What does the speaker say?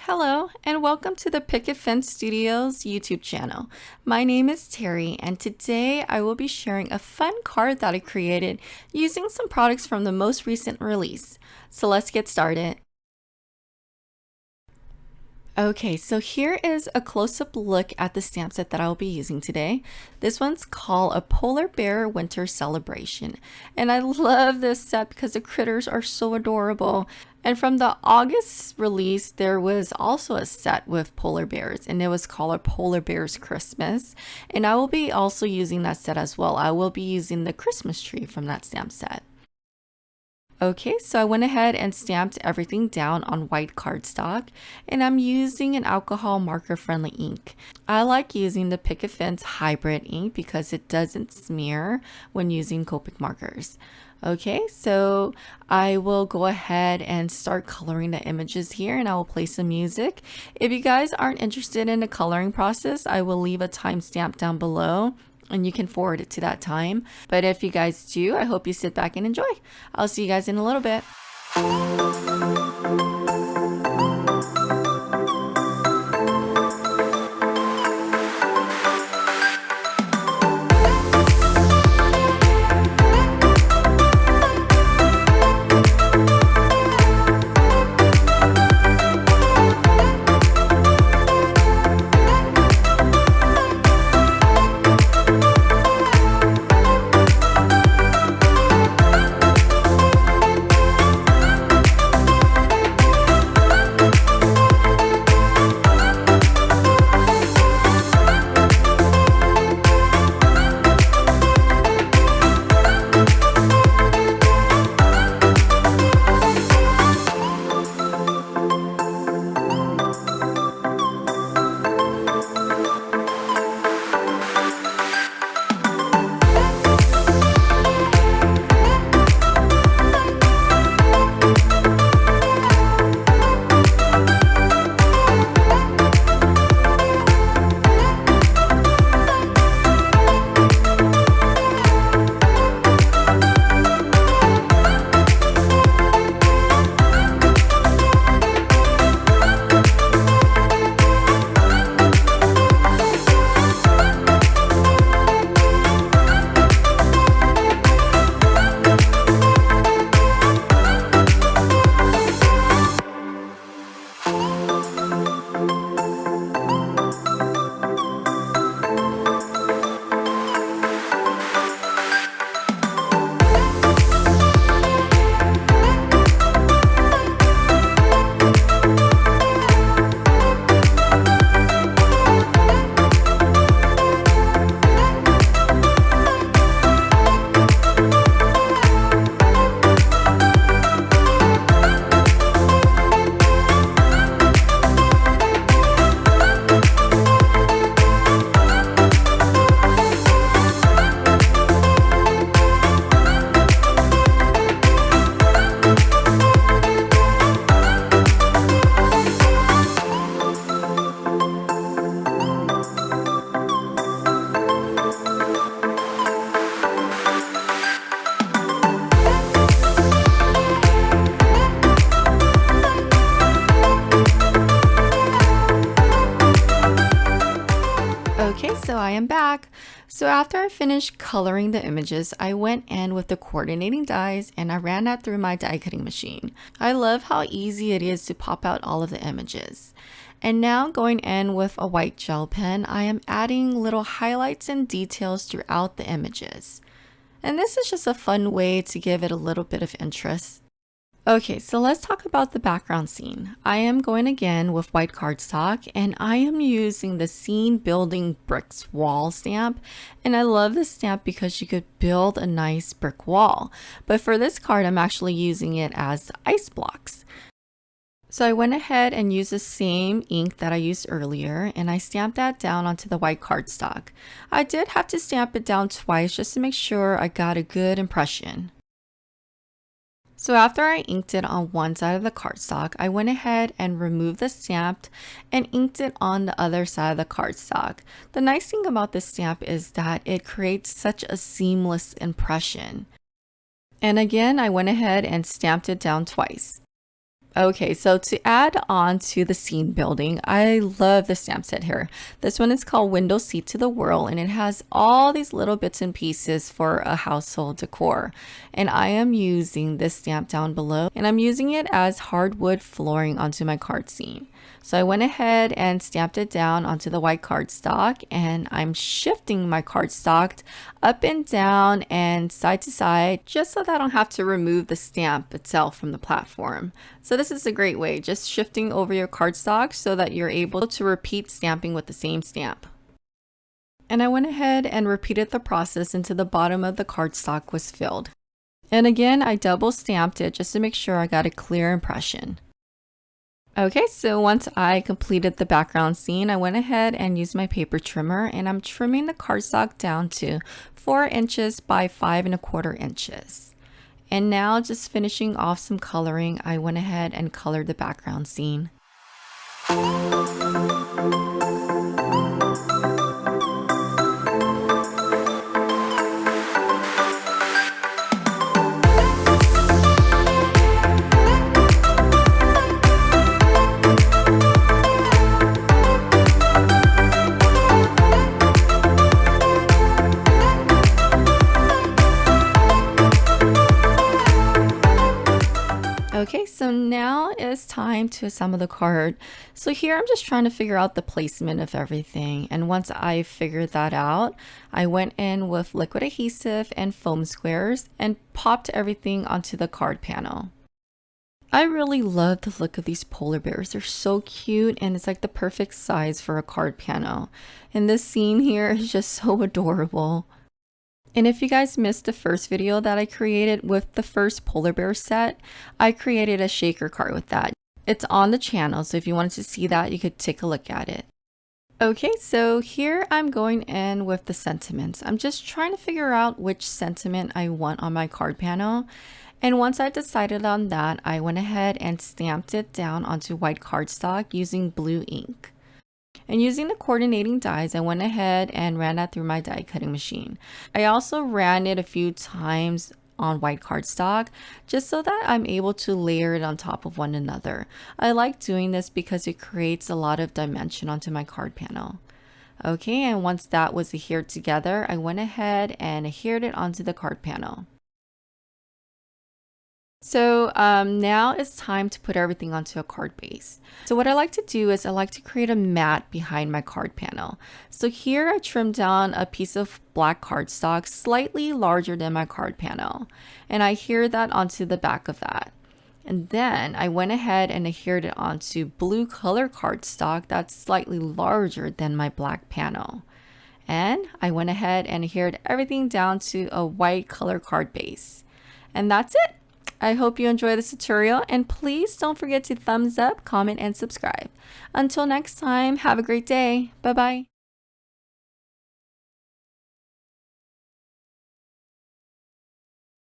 Hello, and welcome to the Picket Studios YouTube channel. My name is Terry, and today I will be sharing a fun card that I created using some products from the most recent release. So let's get started. Okay, so here is a close-up look at the stamp set that I'll be using today. This one's called a Polar Bear Winter Celebration. And I love this set because the critters are so adorable. And from the August release, there was also a set with polar bears, and it was called a Polar Bears Christmas. And I will be also using that set as well. I will be using the Christmas tree from that stamp set. Okay, so I went ahead and stamped everything down on white cardstock, and I'm using an alcohol marker friendly ink. I like using the Picket hybrid ink because it doesn't smear when using Copic markers. Okay, so I will go ahead and start coloring the images here, and I will play some music. If you guys aren't interested in the coloring process, I will leave a timestamp down below and you can forward it to that time. But if you guys do, I hope you sit back and enjoy. I'll see you guys in a little bit. Okay, so I am back. So after I finished coloring the images, I went in with the coordinating dies and I ran that through my die cutting machine. I love how easy it is to pop out all of the images. And now going in with a white gel pen, I am adding little highlights and details throughout the images. And this is just a fun way to give it a little bit of interest. Okay, so let's talk about the background scene. I am going again with white cardstock and I am using the Scene Building Bricks Wall stamp. And I love this stamp because you could build a nice brick wall. But for this card, I'm actually using it as ice blocks. So I went ahead and used the same ink that I used earlier and I stamped that down onto the white cardstock. I did have to stamp it down twice just to make sure I got a good impression. So after I inked it on one side of the cardstock, I went ahead and removed the stamp and inked it on the other side of the cardstock. The nice thing about this stamp is that it creates such a seamless impression. And again, I went ahead and stamped it down twice. Okay, so to add on to the scene building, I love the stamp set here. This one is called Window Seat to the World, and it has all these little bits and pieces for a household decor. And I am using this stamp down below, and I'm using it as hardwood flooring onto my card scene. So I went ahead and stamped it down onto the white cardstock, and I'm shifting my cardstock up and down and side to side just so that I don't have to remove the stamp itself from the platform. So this is a great way, just shifting over your cardstock so that you're able to repeat stamping with the same stamp. And I went ahead and repeated the process until the bottom of the cardstock was filled. And again, I double stamped it just to make sure I got a clear impression. Okay, so once I completed the background scene, I went ahead and used my paper trimmer, and I'm trimming the cardstock down to 4 inches by 5¼ inches. And now, just finishing off some coloring, I went ahead and colored the background scene. Okay, so now it's time to assemble the card. So here I'm just trying to figure out the placement of everything. And once I figured that out, I went in with liquid adhesive and foam squares and popped everything onto the card panel. I really love the look of these polar bears. They're so cute, and it's like the perfect size for a card panel. And this scene here is just so adorable. And if you guys missed the first video that I created with the first polar bear set, I created a shaker card with that. It's on the channel, so if you wanted to see that, you could take a look at it. Okay, so here I'm going in with the sentiments. I'm just trying to figure out which sentiment I want on my card panel. And once I decided on that, I went ahead and stamped it down onto white cardstock using blue ink. And using the coordinating dies, I went ahead and ran that through my die cutting machine. I also ran it a few times on white cardstock just so that I'm able to layer it on top of one another. I like doing this because it creates a lot of dimension onto my card panel. Okay, and once that was adhered together, I went ahead and adhered it onto the card panel. So now it's time to put everything onto a card base. So what I like to do is I like to create a mat behind my card panel. So here I trimmed down a piece of black cardstock slightly larger than my card panel. And I adhered that onto the back of that. And then I went ahead and adhered it onto blue color cardstock that's slightly larger than my black panel. And I went ahead and adhered everything down to a white color card base. And that's it. I hope you enjoyed this tutorial, and please don't forget to thumbs up, comment, and subscribe. Until next time, have a great day. Bye-bye.